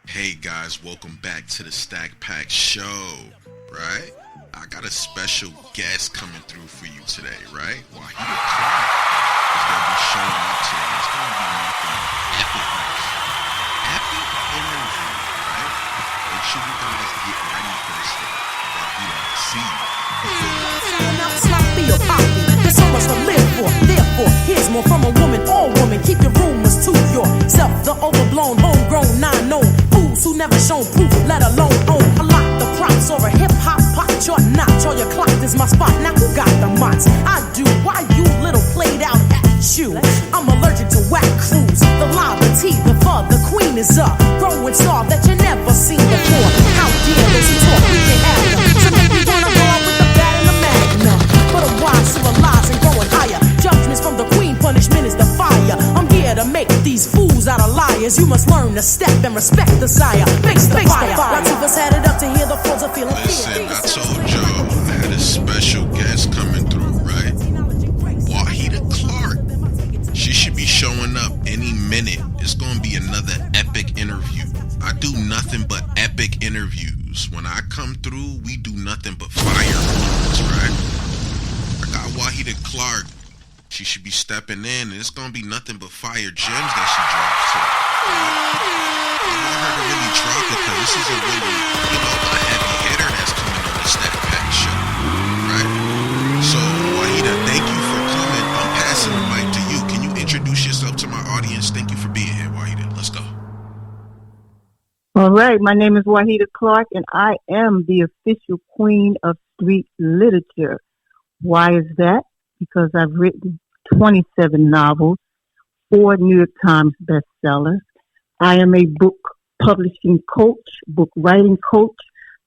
Hey guys, welcome back to the Stack Pack Show, right? I got a special guest coming through for you today, right? Wahida Clark is going to be showing up today. It's going to be nothing epicness. Epic interview, right? Make sure you guys get ready for this thing. Wahida, see you. Now sloppy or poppy, there's so much to live for. Therefore, here's more from a woman. All women, keep your rumors to yourself. The overblown, homegrown, non-known fools who never shown proof, let alone own a lot. The props or a hip-hop pot, your notch or your clock is my spot. Now who got the mots? I do. Why you little played out attitude? I'm allergic to whack crews. The lie, the tea, the fur, the queen is a growing star that you never seen before. How dare those who talk, we can have them. So make me wanna go out with the bat and the magnum. But a wise civilized and growing higher. Judgments from the queen, punishment is the fire. I'm here to make these fools out of liars. You must learn to step and respect the sire. Face the fire. Latifah's had it up to hear the flows of feeling. Listen, I told y'all I had a special guest coming through, right? Wahida Clark. She should be showing up any minute. It's going to be another epic interview. I do nothing but epic interviews. When I come through, we do nothing but fire moments, right? I got Wahida Clark. She should be stepping in, and it's going to be nothing but fire gems that she drops today. I want her to really drop it, because this is a really, a heavy hitter that's coming on the Stack Pack Show, right? So, Wahida, thank you for coming. I'm passing the mic to you. Can you introduce yourself to my audience? Thank you for being here, Wahida. Let's go. All right, my name is Wahida Clark, and I am the official queen of street literature. Why is that? Because I've written 27 novels, 4 New York Times bestsellers. I am a book publishing coach, book writing coach.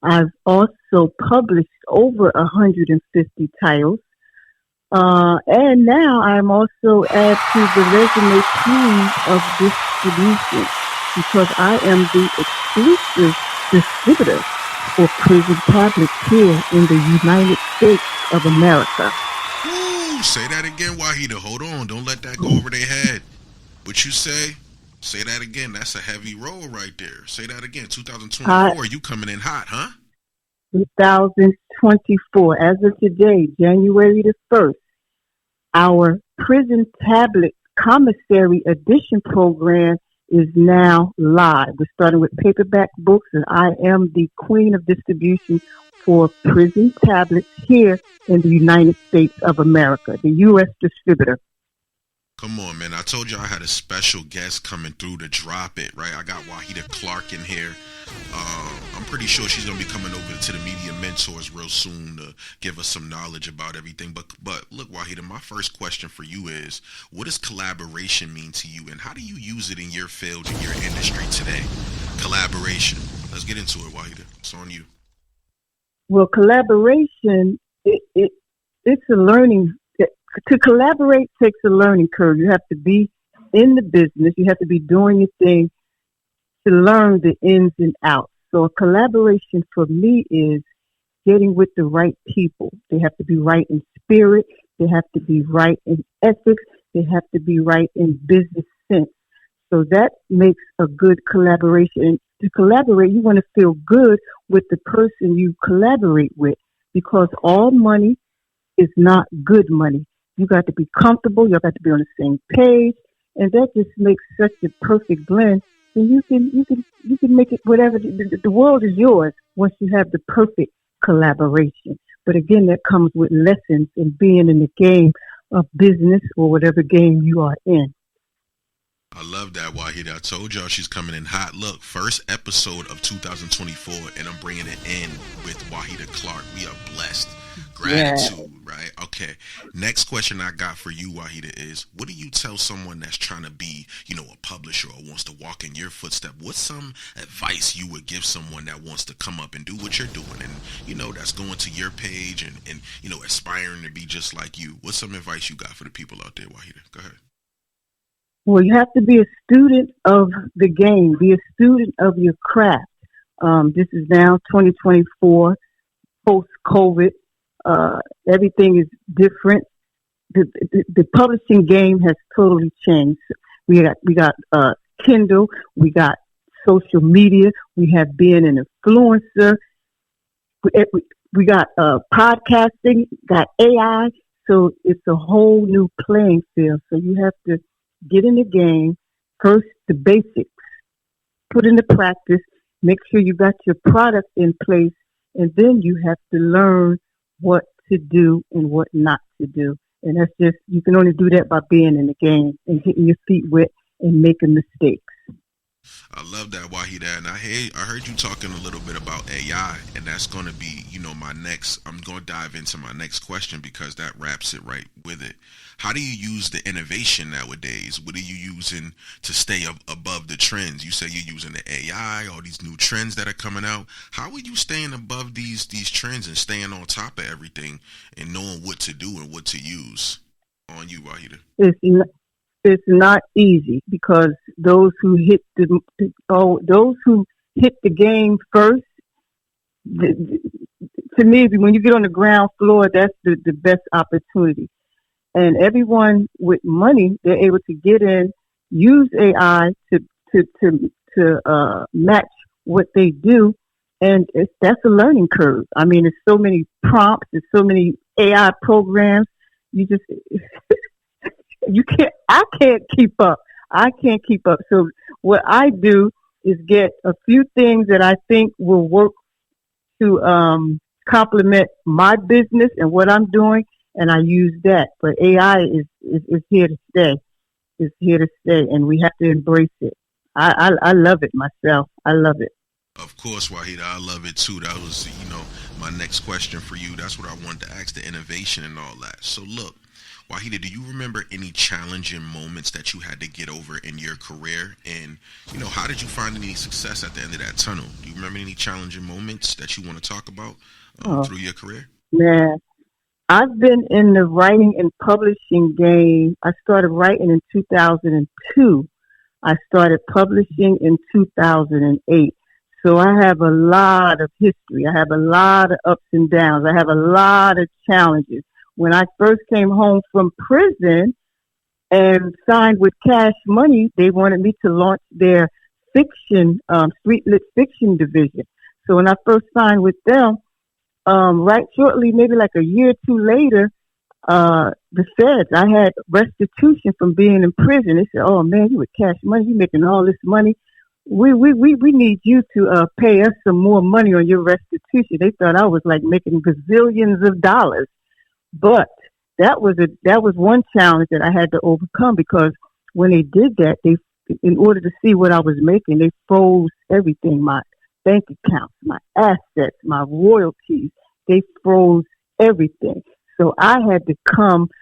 I've also published over 150 titles. And now I'm also add to the resume queen of distribution, because I am the exclusive distributor for prison tablets here in the United States of America. Ooh, say that again, Wahida. Hold on. Don't let that go over their head. What you say? Say that again. That's a heavy roll right there. Say that again. 2024, you coming in hot, huh? 2024. As of today, January the 1st, our prison tablet commissary edition program is now live. We're starting with paperback books, and I am the queen of distribution for prison tablets here in the United States of America, the U.S. distributor. Come on, man. I told you I had a special guest coming through to drop it, right? I got Wahida Clark in here. I'm pretty sure she's going to be coming over to the Media Mentors real soon to give us some knowledge about everything. But look, Wahida, my first question for you is, what does collaboration mean to you, and how do you use it in your field, in your industry today? Collaboration. Let's get into it, Wahida. It's on you. Well, collaboration, it's a learning. To collaborate takes a learning curve. You have to be in the business. You have to be doing your thing to learn the ins and outs. So a collaboration for me is getting with the right people. They have to be right in spirit. They have to be right in ethics. They have to be right in business sense. So that makes a good collaboration. To collaborate, you want to feel good with the person you collaborate with, because all money is not good money. You got to be comfortable. You got to be on the same page, and that just makes such a perfect blend. And you can make it whatever. The world is yours once you have the perfect collaboration. But again, that comes with lessons in being in the game of business or whatever game you are in. I love that, Wahida. I told y'all she's coming in hot. Look, first episode of 2024, and I'm bringing it in with Wahida Clark. We are blessed. Gratitude, right? Okay. Next question I got for you, Wahida, is what do you tell someone that's trying to be, a publisher or wants to walk in your footsteps? What's some advice you would give someone that wants to come up and do what you're doing and, that's going to your page and aspiring to be just like you? What's some advice you got for the people out there, Wahida? Go ahead. Well, you have to be a student of the game, be a student of your craft. This is now 2024, post-COVID. Everything is different. The publishing game has totally changed. We got Kindle, we got social media. We have being an influencer. We got podcasting, got AI. So it's a whole new playing field. So you have to get in the game. First, the basics. Put into practice. Make sure you got your product in place. And then you have to learn what to do and what not to do. And that's just, you can only do that by being in the game and hitting your feet wet and making mistakes. I love that, Wahida, and I heard you talking a little bit about AI, and that's going to be, I'm going to dive into my next question because that wraps it right with it. How do you use the innovation nowadays? What are you using to stay above the trends? You say you're using the AI, all these new trends that are coming out. How are you staying above these trends and staying on top of everything and knowing what to do and what to use? On you, Wahida. It's not easy because those who hit the game first, to me, when you get on the ground floor, that's the best opportunity. And everyone with money, they're able to get in, use AI to match what they do, and that's a learning curve. I mean, there's so many prompts, there's so many AI programs. I can't keep up. So what I do is get a few things that I think will work to complement my business and what I'm doing, and I use that. But AI is here to stay. It's here to stay, and we have to embrace it. I love it myself. I love it. Of course, Wahida, I love it too. That was, my next question for you. That's what I wanted to ask, the innovation and all that. So look, Wahida, do you remember any challenging moments that you had to get over in your career? And, how did you find any success at the end of that tunnel? Do you remember any challenging moments that you want to talk about through your career? Man, I've been in the writing and publishing game. I started writing in 2002. I started publishing in 2008. So I have a lot of history. I have a lot of ups and downs. I have a lot of challenges. When I first came home from prison and signed with Cash Money, they wanted me to launch their fiction, street lit fiction division. So when I first signed with them, right shortly, maybe like a year or two later, the feds, I had restitution from being in prison. They said, "Oh man, you with Cash Money, you making all this money. We need you to pay us some more money on your restitution." They thought I was like making gazillions of dollars. But that was one challenge that I had to overcome, because when they did that, in order to see what I was making, they froze everything, my bank accounts, my assets, my royalties. They froze everything. So I had to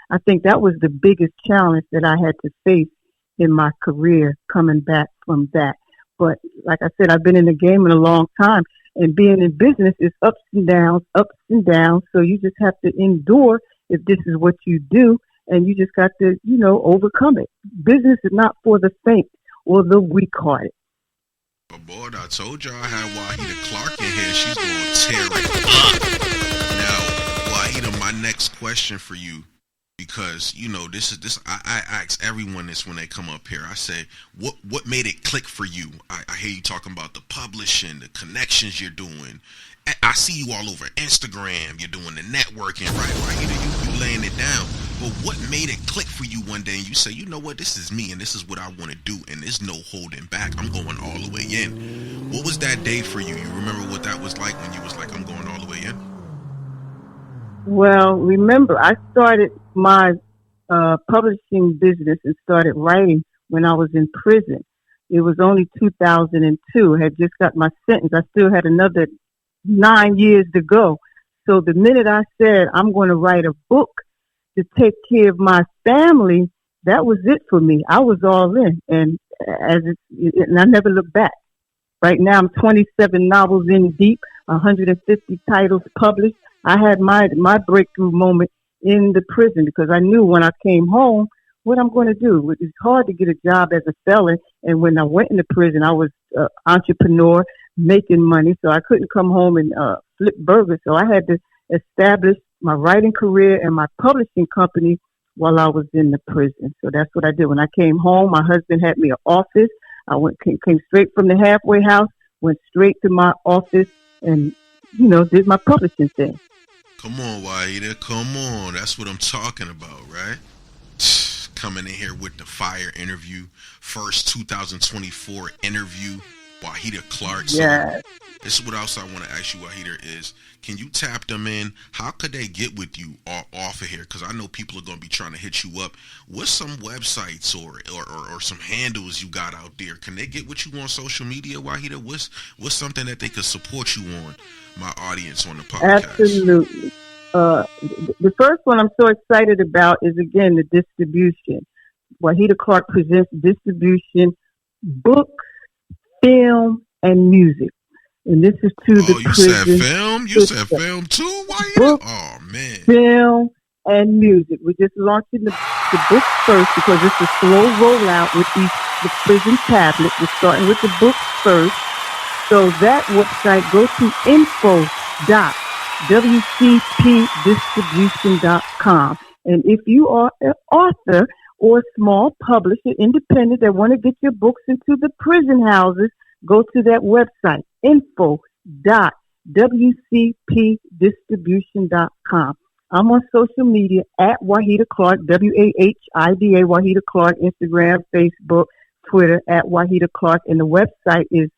I think that was the biggest challenge that I had to face in my career, coming back from that. But like I said, I've been in the game in a long time. And being in business is ups and downs. So you just have to endure if this is what you do, and you just got to, overcome it. Business is not for the faint or the weak-hearted. Oh, boy, I told y'all I had Wahida Clark in here. She's going to tear it up. Now, Wahida, my next question for you, because, I ask everyone this when they come up here. I say, what made it click for you? I hear you talking about the publishing, the connections you're doing. I see you all over Instagram. You're doing the networking, right? You laying it down. But what made it click for you one day and you say, you know what, this is me and this is what I want to do, and there's no holding back. I'm going all the way in. What was that day for you? You remember what that was like when you was like, I'm going all the way in? Well, remember, I started my publishing business and started writing when I was in prison. It was only 2002. I had just got my sentence. I still had another 9 years to go. So the minute I said I'm going to write a book to take care of my family, that was it for me. I was all in, and I never looked back. Right now, I'm 27 novels in deep, 150 titles published. I had my breakthrough moment in the prison, because I knew when I came home what I'm going to do. It's hard to get a job as a felon, and when I went into prison, I was an entrepreneur making money, so I couldn't come home and flip burgers. So I had to establish my writing career and my publishing company while I was in the prison. So that's what I did. When I came home, my husband had me an office. came straight from the halfway house, went straight to my office, and did my publishing thing. Come on, Wahida. Come on. That's what I'm talking about, right? Coming in here with the fire interview. First 2024 interview. Wahida Clark. So Yes. this is what else I want to ask you, Wahida, is can you tap them in? How could they get with you off of here? Because I know people are going to be trying to hit you up. What's some websites or some handles you got out there? Can they get with you on social media, Wahida? What's something that they could support you on, my audience, on the podcast? Absolutely. The first one I'm so excited about is, again, the distribution. Wahida Clark presents distribution, books, film, and music. And this is to the you prison. said film? You said film too, Wahida? Books, Oh, man. film, and music. We're just launching the books first because it's a slow rollout with the prison tablet. We're starting with the books first. So that website, go to info.wcpdistribution.com. And if you are an author or a small publisher, independent, that want to get your books into the prison houses, go to that website, info.wcpdistribution.com. I'm on social media at Wahida Clark, WAHIDA, Wahida Clark, Instagram, Facebook, Twitter, at Wahida Clark, and the website is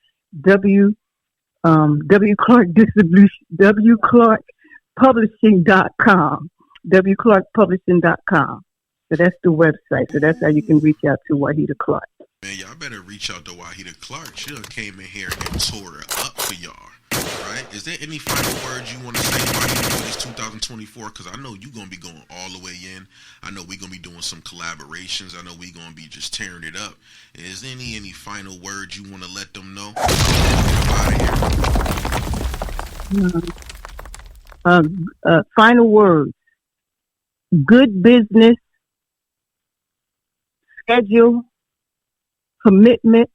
wclarkpublishing.com, wclarkpublishing.com. So that's the website. So that's how you can reach out to Wahida Clark. Man, y'all better reach out to Wahida Clark. She done came in here and tore her up for y'all. Right? Is there any final words you want to say, Wahida, for this 2024? Because I know you're going to be going all the way in. I know we're going to be doing some collaborations. I know we're going to be just tearing it up. Is there any final words you want to let them know? Final words. Good business, schedule, commitment,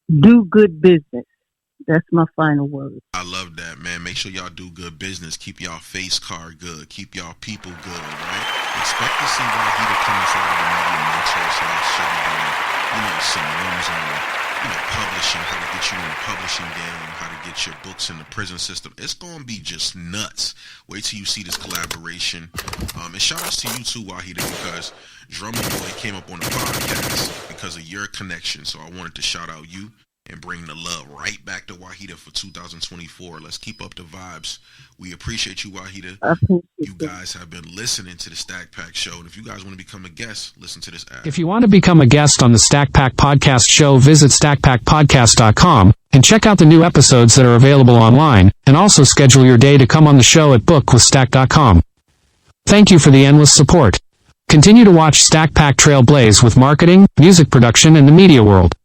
do good business. That's my final word. I love that, man. Make sure y'all do good business. Keep y'all face card good. Keep y'all people good, right? Expect to see Wahida coming sort of the media mentor / some rooms on, publishing, how to get you in the publishing game, how to get your books in the prison system. It's going to be just nuts. Wait till you see this collaboration. And shout outs to you too, Wahida, because Drummer Boy came up on the podcast because of your connection. So I wanted to shout out you and bring the love right back to Wahida for 2024. Let's keep up the vibes. We appreciate you, Wahida. You guys have been listening to the Stack Pack Show, and if you guys want to become a guest, listen to this ad. If you want to become a guest on the Stack Pack Podcast Show, visit stackpackpodcast.com and check out the new episodes that are available online, and also schedule your day to come on the show at bookwithstack.com. Thank you for the endless support. Continue to watch Stack Pack trailblaze with marketing, music production, and the media world.